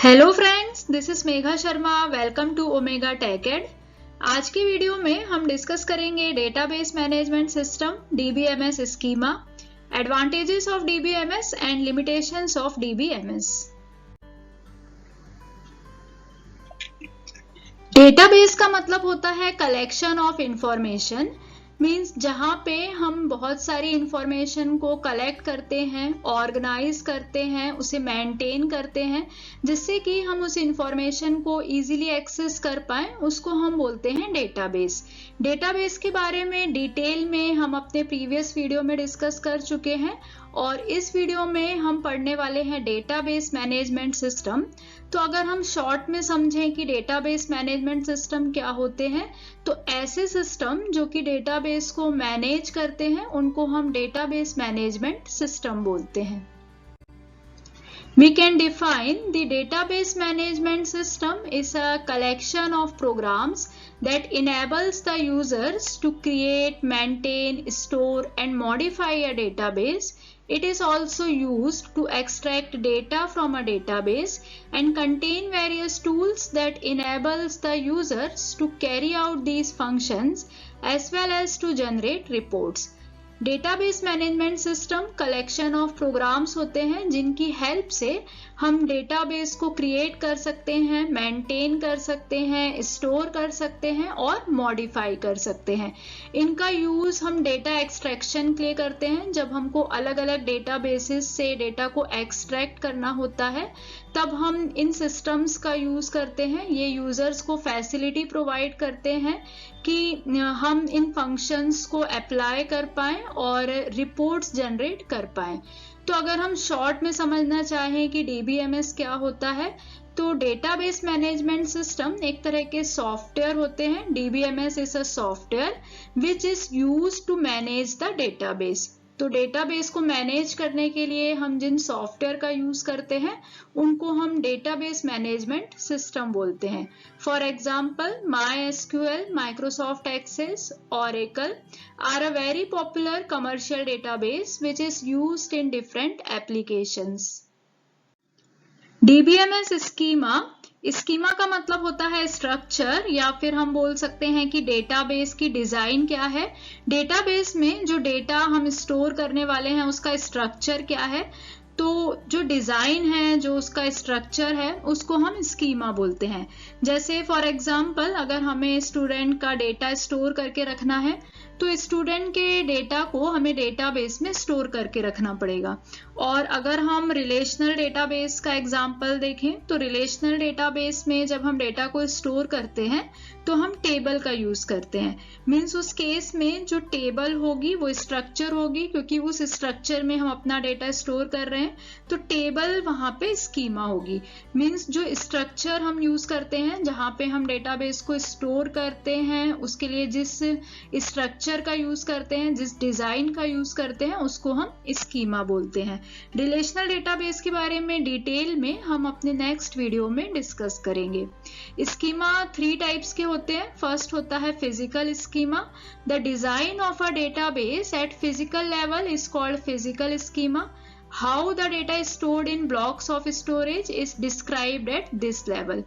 Hello friends, this is Megha Sharma. Welcome to Omega Tech Ed. आज की video में हम डिस्कस करेंगे database management system DBMS schema, advantages of DBMS and limitations of DBMS. Database का मतलब होता है कलेक्शन ऑफ इंफॉर्मेशन, मीन्स जहाँ पे हम बहुत सारी इंफॉर्मेशन को कलेक्ट करते हैं, ऑर्गेनाइज करते हैं, उसे मेंटेन करते हैं, जिससे कि हम उस इंफॉर्मेशन को इजीली एक्सेस कर पाएं, उसको हम बोलते हैं डेटाबेस। डेटाबेस के बारे में डिटेल में हम अपने प्रीवियस वीडियो में डिस्कस कर चुके हैं और इस वीडियो में हम पढ़ने वाले हैं डेटाबेस मैनेजमेंट सिस्टम। तो अगर हम शॉर्ट में समझें कि डेटाबेस मैनेजमेंट सिस्टम क्या होते हैं, तो ऐसे सिस्टम जो कि डेटाबेस को मैनेज करते हैं उनको हम डेटाबेस मैनेजमेंट सिस्टम बोलते हैं। We can define the database management system is a collection of programs that enables the users to create, maintain, store and modify a database. It is also used to extract data from a database and contain various tools that enables the users to carry out these functions as well as to generate reports. Database management system collection of programs होते हैं जिनकी help से हम database को create कर सकते हैं, maintain कर सकते हैं, स्टोर कर सकते हैं और मॉडिफाई कर सकते हैं। इनका यूज हम डेटा एक्सट्रैक्शन के लिए करते हैं। जब हमको अलग अलग डेटाबेसेस से डेटा को एक्सट्रैक्ट करना होता है तब हम इन सिस्टम्स का यूज करते हैं। ये यूजर्स को फैसिलिटी प्रोवाइड करते हैं कि हम इन फंक्शंस को अप्लाई कर पाएं और रिपोर्ट्स जनरेट कर पाएं। तो अगर हम शॉर्ट में समझना चाहें कि डीबीएमएस क्या होता है, तो डेटाबेस मैनेजमेंट सिस्टम एक तरह के सॉफ्टवेयर होते हैं। DBMS is a software which is used to manage the database. तो डेटाबेस को मैनेज करने के लिए हम जिन सॉफ्टवेयर का यूज करते हैं उनको हम डेटाबेस मैनेजमेंट सिस्टम बोलते हैं। For example, MySQL, Microsoft Access, Oracle are a very popular commercial database which is used in different applications. DBMS schema का मतलब होता है स्ट्रक्चर, या फिर हम बोल सकते हैं कि डेटाबेस की डिजाइन क्या है। डेटाबेस में जो डेटा हम स्टोर करने वाले हैं उसका स्ट्रक्चर क्या है। तो जो डिजाइन है, जो उसका स्ट्रक्चर है, उसको हम स्कीमा बोलते हैं। जैसे फॉर एग्जांपल, अगर हमें स्टूडेंट का डेटा स्टोर करके रखना है तो स्टूडेंट के डेटा को हमें डेटाबेस में स्टोर करके रखना पड़ेगा। और अगर हम रिलेशनल डेटाबेस का एग्जांपल देखें तो रिलेशनल डेटाबेस में जब हम डेटा को स्टोर करते हैं तो हम टेबल का यूज करते हैं। मीन्स उस केस में जो टेबल होगी वो स्ट्रक्चर होगी, क्योंकि उस स्ट्रक्चर में हम अपना डेटा स्टोर कर रहे हैं, तो टेबल वहां पे स्कीमा होगी। मीन्स जो स्ट्रक्चर हम यूज करते हैं, जहां पे हम डेटाबेस को स्टोर करते हैं, उसके लिए जिस स्ट्रक्चर का यूज करते हैं, जिस डिजाइन का यूज करते हैं, उसको हम स्कीमा बोलते हैं। रिलेशनल डेटाबेस के बारे में डिटेल में हम अपने नेक्स्ट वीडियो में डिस्कस करेंगे। स्कीमा 3 टाइप्स के होते हैं। फर्स्ट होता है physical schema. The design of a database eight physical level is called physical schema. How the data is stored in blocks of storage is described at this level.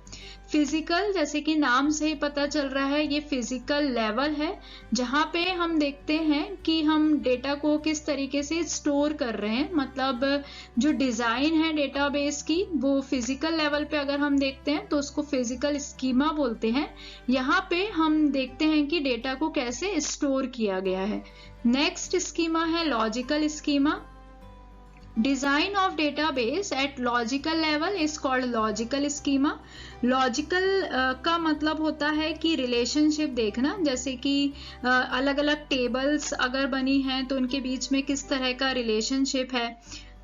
Physical, जैसे कि नाम से ही पता चल रहा है, ये फिजिकल लेवल है जहाँ पे हम देखते हैं कि हम डेटा को किस तरीके से स्टोर कर रहे हैं। मतलब जो डिजाइन है डेटाबेस की वो फिजिकल लेवल पे अगर हम देखते हैं तो उसको फिजिकल स्कीमा बोलते हैं। यहाँ पे हम देखते हैं कि डेटा को कैसे स्टोर किया गया है। नेक्स्ट स्कीमा है logical schema. Design of database at logical level is called logical schema. Logical का मतलब होता है कि रिलेशनशिप देखना, जैसे कि अलग अलग टेबल्स अगर बनी हैं तो उनके बीच में किस तरह का रिलेशनशिप है।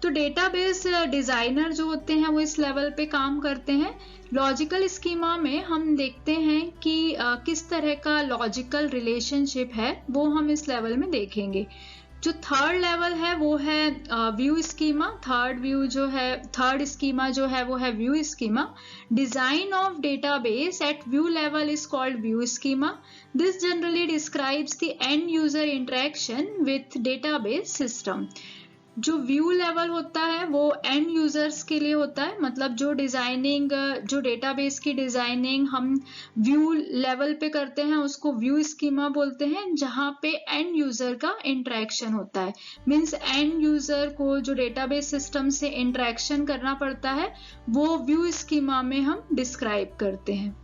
तो डेटाबेस डिजाइनर जो होते हैं वो इस लेवल पे काम करते हैं। लॉजिकल स्कीमा में हम देखते हैं कि किस तरह का लॉजिकल रिलेशनशिप है, वो हम इस लेवल में देखेंगे। जो थर्ड लेवल है वो है व्यू स्कीमा. थर्ड स्कीमा जो है वो है view schema. Design of database at view level is called view schema. This generally describes the end user interaction with database system. जो व्यू लेवल होता है वो एंड यूजर्स के लिए होता है, मतलब जो डिजाइनिंग, जो डेटाबेस की डिजाइनिंग हम व्यू लेवल पे करते हैं उसको व्यू स्कीमा बोलते हैं, जहां पे एंड यूजर का इंटरेक्शन होता है। मींस एंड यूजर को जो डेटाबेस सिस्टम से इंटरेक्शन करना पड़ता है वो व्यू स्कीमा में हम डिस्क्राइब करते हैं।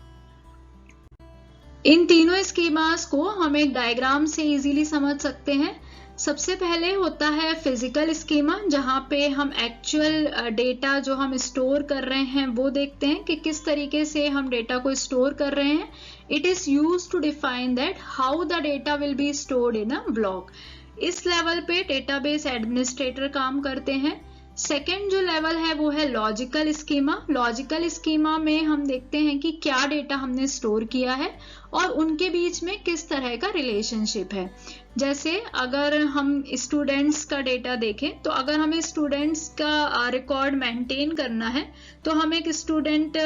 इन तीनों स्कीमास को हम एक डायग्राम से इजीली समझ सकते हैं। सबसे पहले होता है फिजिकल स्कीमा, जहां पे हम एक्चुअल डेटा जो हम स्टोर कर रहे हैं वो देखते हैं कि किस तरीके से हम डेटा को स्टोर कर रहे हैं। It is used to define that how the data will be stored in a block. इस लेवल पे डेटाबेस एडमिनिस्ट्रेटर काम करते हैं। सेकेंड जो लेवल है वो है लॉजिकल स्कीमा। लॉजिकल स्कीमा में हम देखते हैं कि क्या डेटा हमने स्टोर किया है और उनके बीच में किस तरह का रिलेशनशिप है। जैसे अगर हम स्टूडेंट्स का डेटा देखें तो अगर हमें स्टूडेंट्स का रिकॉर्ड मेंटेन करना है तो हम एक स्टूडेंट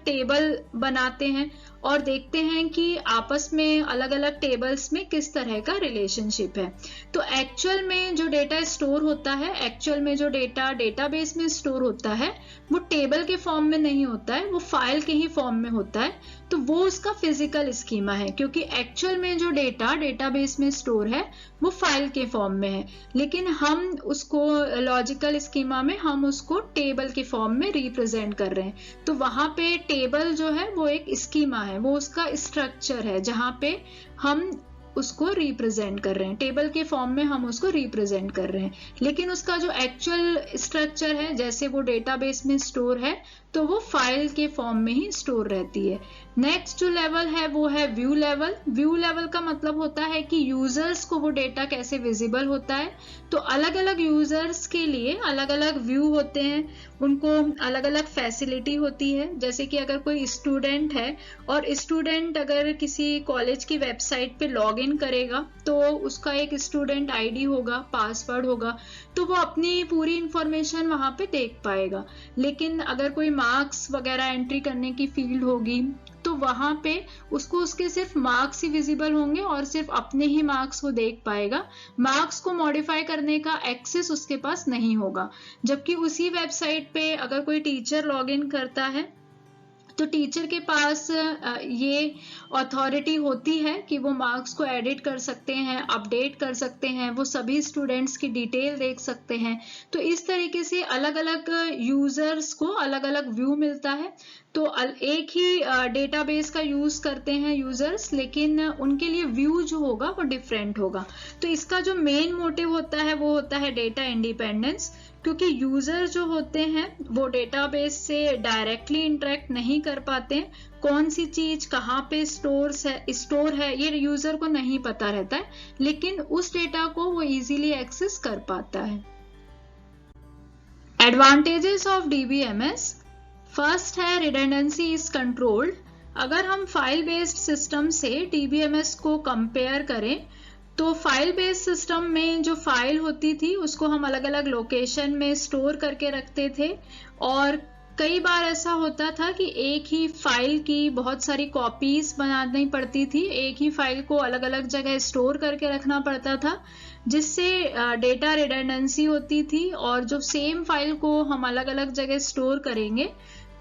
टेबल बनाते हैं और देखते हैं कि आपस में अलग अलग टेबल्स में किस तरह का रिलेशनशिप है। तो एक्चुअल में जो डेटा स्टोर होता है, एक्चुअल में जो डेटा डेटाबेस में स्टोर होता है वो टेबल के फॉर्म में नहीं होता है, वो फाइल के ही फॉर्म में होता है। तो वो उसका फिजिकल स्कीमा है, क्योंकि एक्चुअल में जो डेटा डेटाबेस में स्टोर है वो फाइल के फॉर्म में है, लेकिन हम उसको लॉजिकल स्कीमा में हम उसको टेबल के फॉर्म में रिप्रेजेंट कर रहे हैं। तो वहां पे टेबल जो है वो एक स्कीमा है, वो उसका स्ट्रक्चर है जहां पे हम उसको रिप्रेजेंट कर रहे हैं, टेबल के फॉर्म में हम उसको रिप्रेजेंट कर रहे हैं। लेकिन उसका जो एक्चुअल स्ट्रक्चर है, जैसे वो डेटाबेस में स्टोर है तो वो फाइल के फॉर्म में ही स्टोर रहती है। नेक्स्ट जो लेवल है वो है व्यू लेवल। व्यू लेवल का मतलब होता है कि यूजर्स को वो डेटा कैसे विजिबल होता है। तो अलग अलग यूजर्स के लिए अलग अलग व्यू होते हैं, उनको अलग अलग फैसिलिटी होती है। जैसे कि अगर कोई स्टूडेंट है और स्टूडेंट अगर किसी कॉलेज की वेबसाइट पे लॉग इन करेगा तो उसका एक स्टूडेंट आईडी होगा, पासवर्ड होगा, तो वो अपनी पूरी इंफॉर्मेशन वहां पे देख पाएगा। लेकिन अगर कोई मार्क्स वगैरह एंट्री करने की फील्ड होगी तो वहां पे उसको उसके सिर्फ मार्क्स ही विजिबल होंगे और सिर्फ अपने ही मार्क्स को देख पाएगा, मार्क्स को मॉडिफाई करने का एक्सेस उसके पास नहीं होगा। जबकि उसी वेबसाइट पे अगर कोई टीचर लॉग इन करता है तो टीचर के पास ये अथॉरिटी होती है कि वो मार्क्स को एडिट कर सकते हैं, अपडेट कर सकते हैं, वो सभी स्टूडेंट्स की डिटेल देख सकते हैं। तो इस तरीके से अलग अलग यूजर्स को अलग अलग व्यू मिलता है। तो एक ही डेटाबेस का यूज करते हैं यूजर्स, लेकिन उनके लिए व्यू जो होगा वो डिफरेंट होगा। तो इसका जो मेन मोटिव होता है वो होता है डेटा इंडिपेंडेंस, क्योंकि यूजर जो होते हैं वो डेटाबेस से डायरेक्टली इंटरेक्ट नहीं कर पाते। कौन सी चीज कहाँ पे स्टोर है ये यूजर को नहीं पता रहता है, लेकिन उस डेटा को वो इजीली एक्सेस कर पाता है। Advantages of DBMS. फर्स्ट है रिडंडेंसी इज कंट्रोल्ड। अगर हम फाइल बेस्ड सिस्टम से डीबीएमएस को कंपेयर करें तो फाइल बेस्ड सिस्टम में जो फाइल होती थी उसको हम अलग अलग लोकेशन में स्टोर करके रखते थे, और कई बार ऐसा होता था कि एक ही फाइल की बहुत सारी कॉपीज बनानी पड़ती थी, एक ही फाइल को अलग अलग जगह स्टोर करके रखना पड़ता था, जिससे डेटा रिडंडेंसी होती थी। और जो सेम फाइल को हम अलग अलग जगह स्टोर करेंगे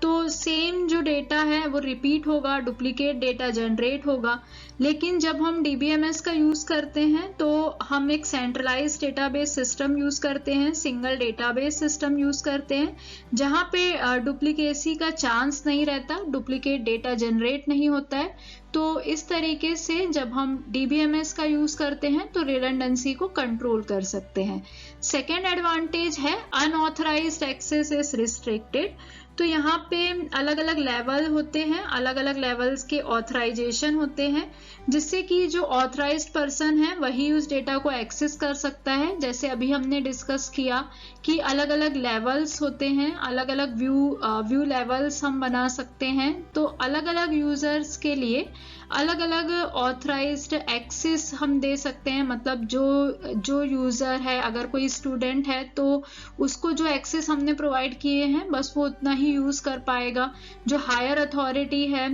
तो सेम जो डेटा है वो रिपीट होगा, डुप्लीकेट डेटा जनरेट होगा। लेकिन जब हम डीबीएमएस का यूज करते हैं तो हम एक सेंट्रलाइज्ड डेटाबेस सिस्टम यूज करते हैं, सिंगल डेटाबेस सिस्टम यूज करते हैं, जहां पे डुप्लीकेसी का चांस नहीं रहता, डुप्लीकेट डेटा जनरेट नहीं होता है। तो इस तरीके से जब हम डीबीएमएस का यूज करते हैं तो रिडंडेंसी को कंट्रोल कर सकते हैं। सेकेंड एडवांटेज है अनऑथराइज्ड एक्सेस इज रिस्ट्रिक्टेड। तो यहाँ पे अलग अलग लेवल होते हैं, अलग अलग लेवल्स के ऑथराइजेशन होते हैं, जिससे कि जो ऑथराइज्ड पर्सन है वही उस डेटा को एक्सेस कर सकता है। जैसे अभी हमने डिस्कस किया कि अलग अलग लेवल्स होते हैं, अलग अलग व्यू लेवल्स हम बना सकते हैं। तो अलग अलग यूजर्स के लिए अलग अलग ऑथराइज्ड एक्सेस हम दे सकते हैं। मतलब जो यूजर है, अगर कोई स्टूडेंट है तो उसको जो एक्सेस हमने प्रोवाइड किए हैं बस वो उतना ही ही यूज कर पाएगा, जो हायर अथॉरिटी है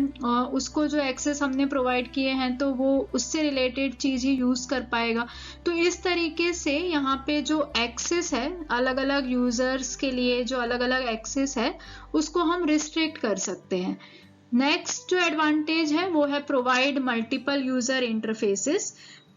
उसको जो एक्सेस हमने प्रोवाइड किए हैं तो वो उससे रिलेटेड चीज ही यूज कर पाएगा। तो इस तरीके से यहाँ पे जो एक्सेस है अलग अलग यूजर्स के लिए, जो अलग अलग एक्सेस है उसको हम रिस्ट्रिक्ट कर सकते हैं। नेक्स्ट जो एडवांटेज है वो है provide multiple user interfaces.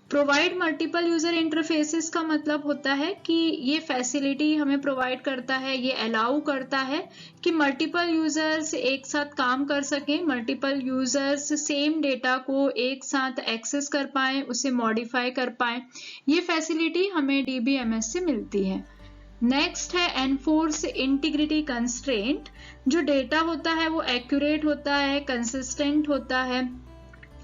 Provide multiple user interfaces का मतलब होता है कि ये फैसिलिटी हमें प्रोवाइड करता है, ये अलाउ करता है कि मल्टीपल यूजर्स एक साथ काम कर सकें, मल्टीपल यूजर्स सेम डेटा को एक साथ एक्सेस कर पाएं, उसे मॉडिफाई कर पाएं। ये फैसिलिटी हमें DBMS से मिलती है। नेक्स्ट है एनफोर्स इंटीग्रिटी कंस्ट्रेंट। जो डेटा होता है वो एक्यूरेट होता है, कंसिस्टेंट होता है,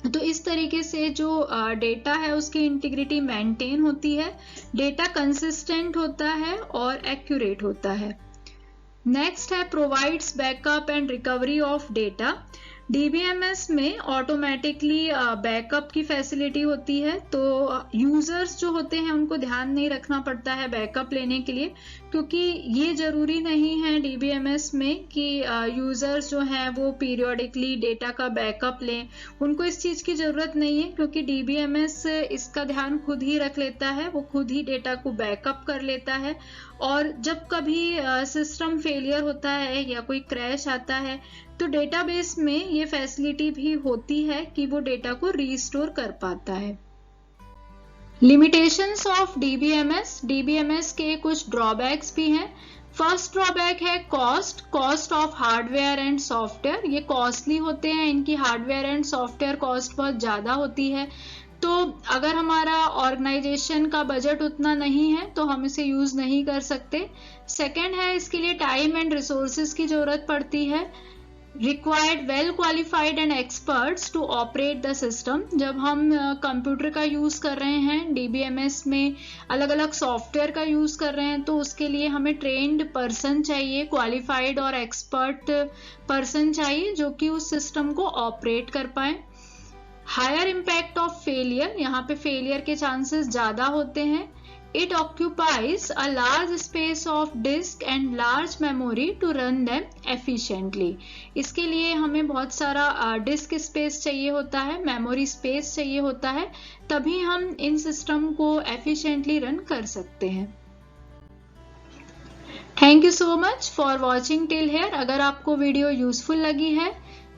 तो इस तरीके से जो डेटा है उसकी इंटीग्रिटी मेंटेन होती है, डेटा कंसिस्टेंट होता है और एक्यूरेट होता है। नेक्स्ट है provides backup and recovery of data. DBMS में ऑटोमेटिकली बैकअप की फैसिलिटी होती है, तो यूजर्स जो होते हैं उनको ध्यान नहीं रखना पड़ता है बैकअप लेने के लिए, क्योंकि ये जरूरी नहीं है DBMS में कि यूजर्स जो हैं वो पीरियोडिकली डेटा का बैकअप लें, उनको इस चीज की जरूरत नहीं है, क्योंकि DBMS इसका ध्यान खुद ही रख लेता है, वो खुद ही डेटा को बैकअप कर लेता है। और जब कभी सिस्टम फेलियर होता है या कोई क्रैश आता है तो डेटाबेस में ये फैसिलिटी भी होती है कि वो डेटा को रीस्टोर कर पाता है। लिमिटेशंस ऑफ DBMS के कुछ ड्रॉबैक्स भी हैं। फर्स्ट ड्रॉबैक है cost of hardware and software. ये कॉस्टली होते हैं, इनकी हार्डवेयर एंड सॉफ्टवेयर कॉस्ट बहुत ज्यादा होती है, तो अगर हमारा ऑर्गेनाइजेशन का बजट उतना नहीं है तो हम इसे यूज नहीं कर सकते। सेकेंड है इसके लिए टाइम एंड रिसोर्सेज की जरूरत पड़ती है। Required well qualified and experts to operate the system. जब हम कंप्यूटर का यूज कर रहे हैं, DBMS में अलग अलग सॉफ्टवेयर का यूज कर रहे हैं, तो उसके लिए हमें ट्रेन्ड पर्सन चाहिए, क्वालिफाइड और एक्सपर्ट पर्सन चाहिए जो कि उस सिस्टम को ऑपरेट कर पाए। हायर इम्पैक्ट ऑफ फेलियर, यहाँ पे फेलियर के चांसेस ज्यादा होते हैं। It occupies a large space of disk and large memory to run them efficiently. इसके लिए हमें बहुत सारा डिस्क स्पेस चाहिए होता है, मेमोरी स्पेस चाहिए होता है, तभी हम इन सिस्टम को एफिशिएंटली रन कर सकते हैं। Thank you so much for watching till here. अगर आपको वीडियो यूजफुल लगी है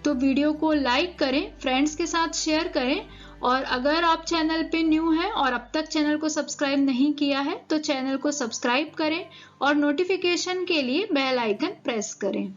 तो वीडियो को लाइक करें, फ्रेंड्स के साथ शेयर करें, और अगर आप चैनल पे न्यू हैं और अब तक चैनल को सब्सक्राइब नहीं किया है तो चैनल को सब्सक्राइब करें और नोटिफिकेशन के लिए बेल आइकन प्रेस करें।